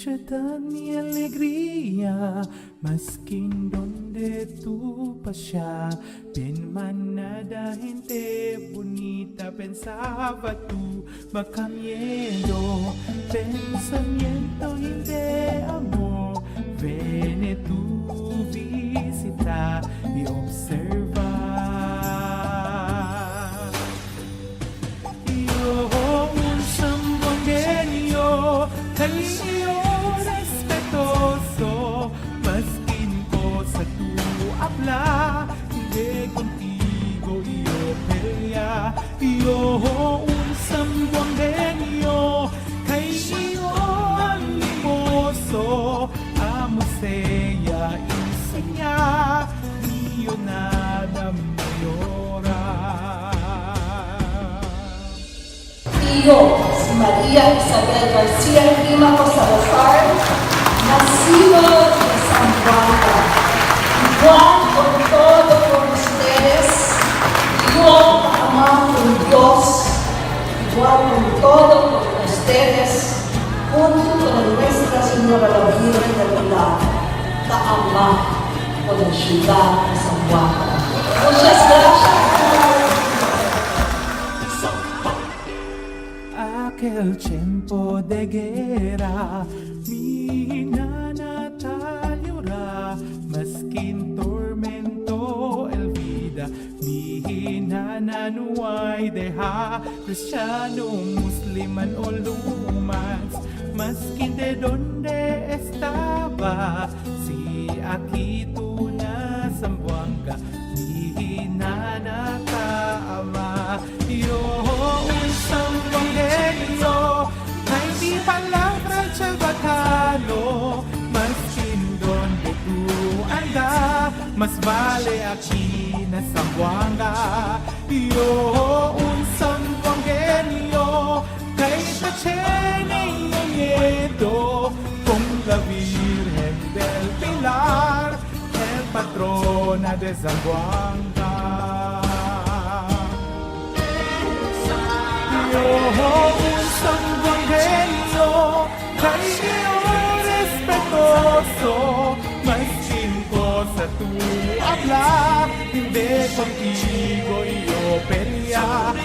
ciudad mi alegría, maskin donde tú pasas. Bien manada gente bonita, pensaba tú, baka miedo, pensamiento hindi amor. Vene tú visita y observa. Kayo respetuoso, maskin ko sa tuapla, hindi contigo iyo pelea, iyo unsam buanggenyo, kayo ang limoso, amo seya insenya, iyo nada mayora. Iyo, si Maria Isabel Garcia Lima Salazar, nacido en Zamboanga. Igual con todo por ustedes, yo amo con Dios, igual con todo por ustedes, junto con Nuestra Señora la Virgen del Pilar, la ama con la ciudad de Zamboanga. Muchas gracias. Aquel tiempo de guerra, mi nanatal llora, maskin tormento el vida, mi hinananuay deja, cristiano, musliman o lumans, maskin de donde estaba, si aquí tú na Zamboanga, mi hinanakaama, yo unsang Evangelio, ay di palabras al bacano, maskin donde tú anda, mas vale aquí na Zamboanga. Yo unsang Evangelio, kay Tacheni Nieto, con la Virgen del Pilar, el patrona de Zamboanga. Unsang Evangelyo, kayo respetuoso, maskin ko sa tuapla, hindi contigo iyo pelea,